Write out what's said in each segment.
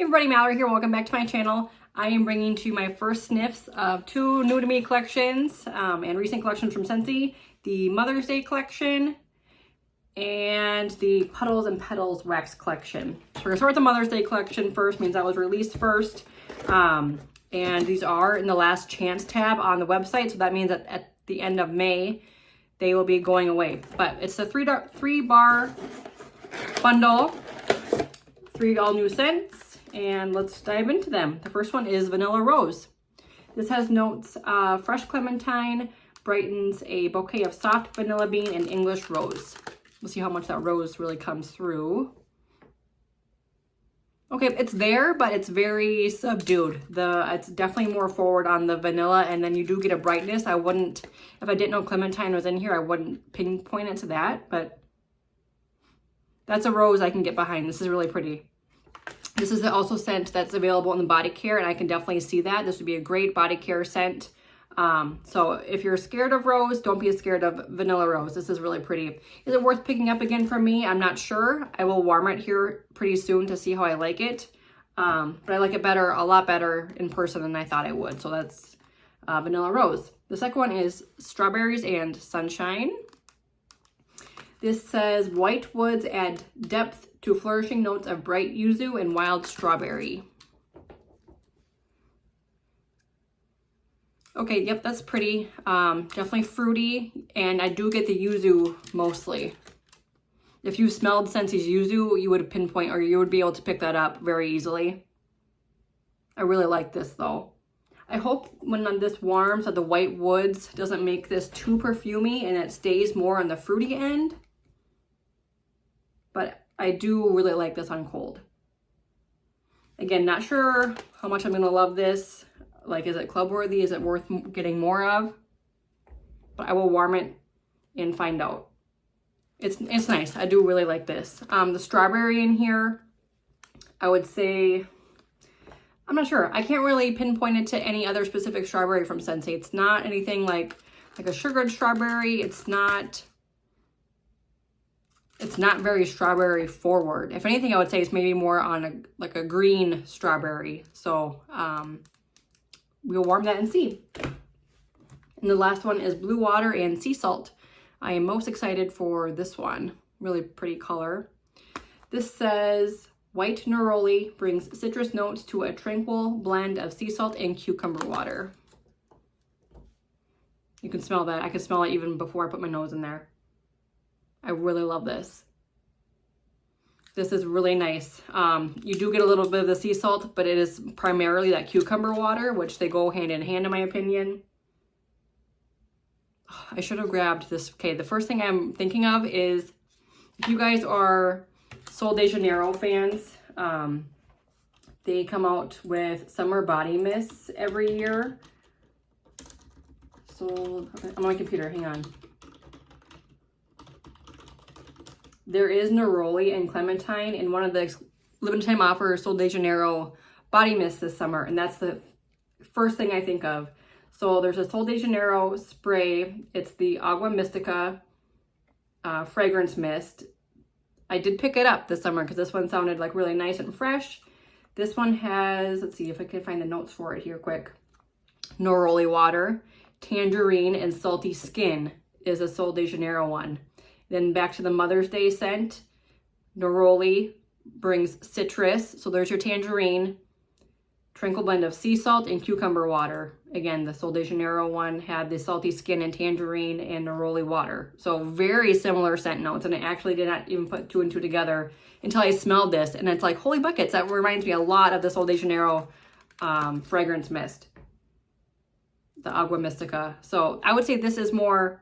Hey everybody, Mallory here. Welcome back to my channel. I am bringing to you my first sniffs of two new to me collections and recent collections from Scentsy. The Mother's Day collection and the Puddles and Petals wax collection. So we're going to start with the Mother's Day collection first, means that was released first. And these are in the last chance tab on the website. So that means that at the end of May, they will be going away. But it's a three bar bundle, 3 all new scents. And let's dive into them. The first one is Vanilla Rose. This has notes fresh clementine, brightens a bouquet of soft vanilla bean and English rose. We'll see how much that rose really comes through. Okay, it's there, but it's very subdued. It's definitely more forward on the vanilla, and then you do get a brightness. I wouldn't, if I didn't know clementine was in here, I wouldn't pinpoint it to that, but that's a rose I can get behind. This is really pretty. This is also scent that's available in the body care, and I can definitely see that. This would be a great body care scent. So if you're scared of rose, don't be scared of Vanilla Rose. This is really pretty. Is it worth picking up again for me? I'm not sure. I will warm it here pretty soon to see how I like it. But I like it better, a lot better in person than I thought I would. So that's Vanilla Rose. The second one is Strawberries and Sunshine. This says white woods add depth to flourishing notes of bright yuzu and wild strawberry. Okay, yep, that's pretty. Definitely fruity, and I do get the yuzu mostly. If you smelled Scentsy's yuzu, you would pinpoint, or you would be able to pick that up very easily. I really like this though. I hope when this warms that the white woods doesn't make this too perfumey and it stays more on the fruity end. But I do really like this on cold. Again, not sure how much I'm gonna love this. Like, is it club worthy? Is it worth getting more of? But I will warm it and find out. It's nice. I do really like this. The strawberry in here, I would say, I'm not sure. I can't really pinpoint it to any other specific strawberry from Scentsy. It's not anything like a sugared strawberry. It's not very strawberry forward. If anything, I would say it's maybe more on a green strawberry. So we'll warm that and see. And the last one is Blue Water and Sea Salt. I am most excited for this one. Really pretty color. This says white neroli brings citrus notes to a tranquil blend of sea salt and cucumber water. You can smell that. I can smell it even before I put my nose in there. I really love this. This is really nice. You do get a little bit of the sea salt, but it is primarily that cucumber water, which they go hand in hand in my opinion. I should have grabbed this. Okay, the first thing I'm thinking of is if you guys are Sol de Janeiro fans, they come out with summer body mists every year. So I'm on my computer, hang on. There is neroli and clementine in one of the limited time offer Sol de Janeiro body mists this summer, and that's the first thing I think of. So there's a Sol de Janeiro spray. It's the Agua Mystica fragrance mist. I did pick it up this summer because this one sounded like really nice and fresh. This one has, let's see if I can find the notes for it here quick. Neroli water, tangerine, and salty skin is a Sol de Janeiro one. Then back to the Mother's Day scent. Neroli brings citrus. So there's your tangerine. Tranquil blend of sea salt and cucumber water. Again, the Sol de Janeiro one had the salty skin and tangerine and neroli water. So very similar scent notes. And I actually did not even put 2 and 2 together until I smelled this. And it's like, holy buckets. That reminds me a lot of the Sol de Janeiro fragrance mist. The Agua Mystica. So I would say this is more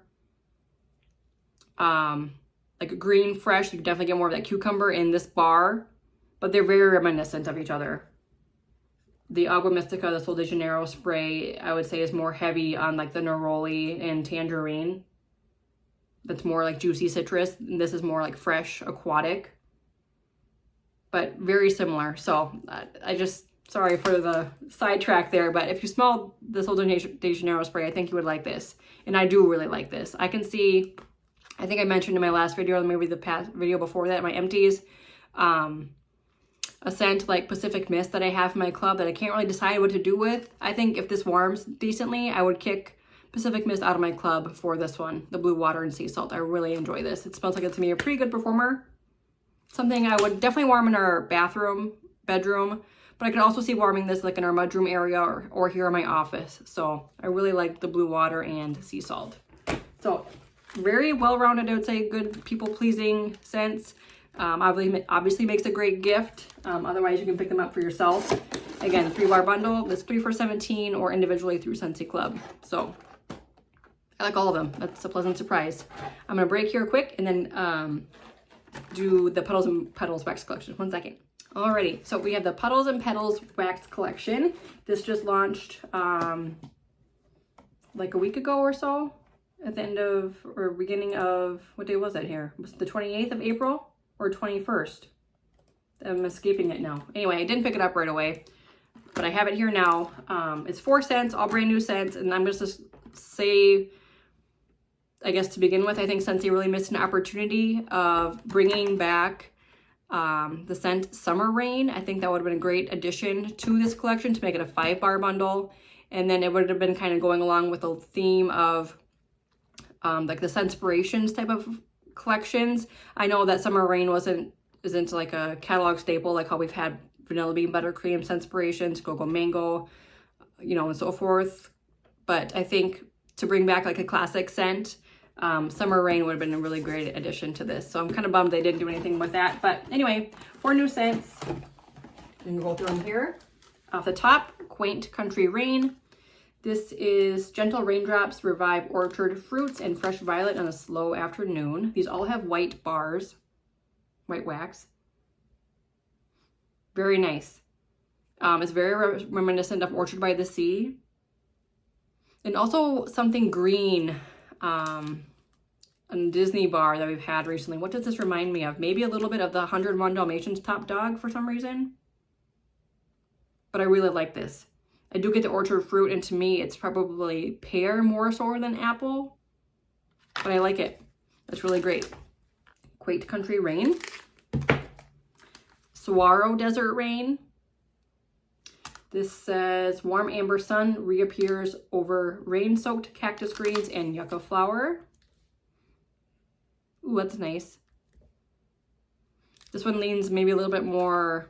like a green fresh. You can definitely get more of that cucumber in this bar, but they're very reminiscent of each other. The Agua Mystica, the Sol de Janeiro spray, I would say is more heavy on like the neroli and tangerine. That's more like juicy citrus. And this is more like fresh aquatic, but very similar. So sorry for the sidetrack there, but if you smell the Sol de Janeiro spray, I think you would like this. And I do really like this. I can see, I think I mentioned in my last video, or maybe the past video before that, my empties. a scent like Pacific Mist that I have in my club that I can't really decide what to do with. I think if this warms decently, I would kick Pacific Mist out of my club for this one, the Blue Water and Sea Salt. I really enjoy this. It smells like it's gonna be a pretty good performer. Something I would definitely warm in our bedroom, but I could also see warming this like in our mudroom area or here in my office. So I really like the Blue Water and Sea Salt. So very well-rounded, I would say, good people-pleasing scents. Obviously makes a great gift. Otherwise, you can pick them up for yourself. Again, the 3-bar bundle, this 3 for $17 or individually through Scentsy Club. So I like all of them. That's a pleasant surprise. I'm gonna break here quick and then do the Puddles and Petals wax collection. 1 second. Alrighty, so we have the Puddles and Petals wax collection. This just launched like a week ago or so, at the end of, or beginning of, what day was that here? Was it the 28th of April or 21st? I'm escaping it now. Anyway, I didn't pick it up right away, but I have it here now. It's 4 scents, all brand new scents, and I'm just to say, I guess to begin with, I think Scentsy really missed an opportunity of bringing back the scent Summer Rain. I think that would have been a great addition to this collection to make it a 5-bar bundle. And then it would have been kind of going along with the theme of like the Scentspirations type of collections. I know that Summer Rain isn't like a catalog staple, like how we've had Vanilla Bean Buttercream, Scentspirations, Go-Go Mango, you know, and so forth. But I think to bring back like a classic scent, Summer Rain would have been a really great addition to this. So I'm kind of bummed they didn't do anything with that. But anyway, 4 new scents. I'm gonna go through them here. Off the top, Quaint Country Rain. This is Gentle Raindrops Revive Orchard Fruits and Fresh Violet on a Slow Afternoon. These all have white bars, white wax. Very nice. It's very reminiscent of Orchard by the Sea. And also something green, a Disney bar that we've had recently. What does this remind me of? Maybe a little bit of the 101 Dalmatians Top Dog for some reason. But I really like this. I do get the orchard fruit, and to me, it's probably pear more so than apple. But I like it. That's really great. Quaint Country Rain. Saguaro Desert Rain. This says, warm amber sun reappears over rain-soaked cactus greens and yucca flower. Ooh, that's nice. This one leans maybe a little bit more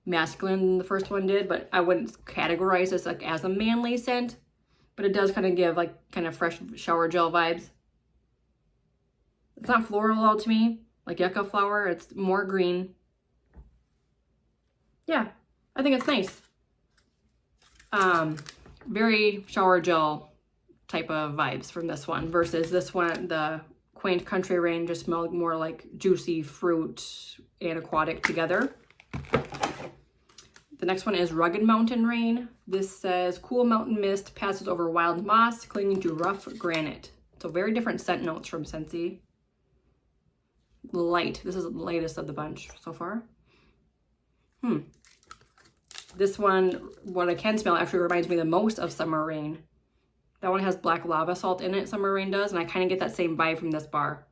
masculine than the first one did, but I wouldn't categorize this like as a manly scent, but it does kind of give like kind of fresh shower gel vibes. It's not floral though to me, like yucca flower. It's more green. Yeah, I think it's nice. Very shower gel type of vibes from this one versus this one, the Quaint Country Rain just smelled more like juicy fruit and aquatic together. The next one is Rugged Mountain Rain. This says, cool mountain mist passes over wild moss, clinging to rough granite. So very different scent notes from Scentsy. Light. This is the lightest of the bunch so far. This one, what I can smell, actually reminds me the most of Summer Rain. That one has black lava salt in it, Summer Rain does, and I kind of get that same vibe from this bar.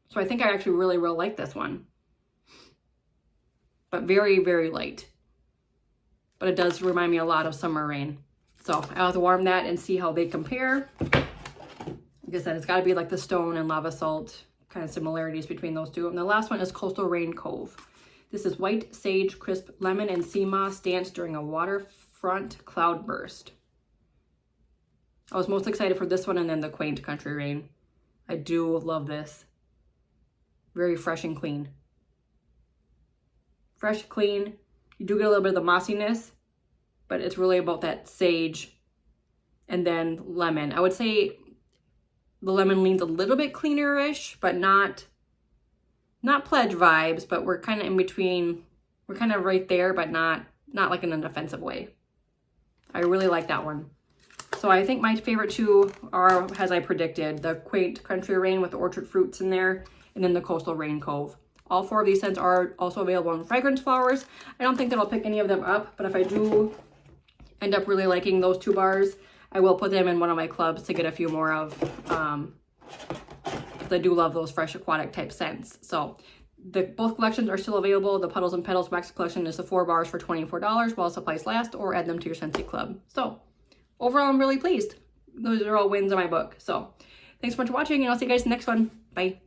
So I think I actually really like this one. But very, very light. But it does remind me a lot of Summer Rain. So I'll have to warm that and see how they compare. Like I said, it's got to be like the stone and lava salt kind of similarities between those two. And the last one is Coastal Rain Cove. This is white sage, crisp lemon, and sea moss dance during a waterfront cloudburst. I was most excited for this one and then the Quaint Country Rain. I do love this. Very fresh and clean. Fresh, clean. You do get a little bit of the mossiness, but it's really about that sage and then lemon. I would say the lemon leans a little bit cleaner-ish, but not pledge vibes, but we're kind of in between. We're kind of right there, but not like in an offensive way. I really like that one. So I think my favorite two are, as I predicted, the Quaint Country Rain with the orchard fruits in there, and then the Coastal Rain Cove. All 4 of these scents are also available in fragrance flowers. I don't think that I'll pick any of them up, but if I do end up really liking those 2 bars, I will put them in one of my clubs to get a few more of, because I do love those fresh aquatic type scents. So Both collections are still available. The Puddles and Petals Wax Collection is the 4 bars for $24 while supplies last, or add them to your Scentsy club. So overall, I'm really pleased. Those are all wins in my book. So thanks so much for watching, and I'll see you guys in the next one. Bye.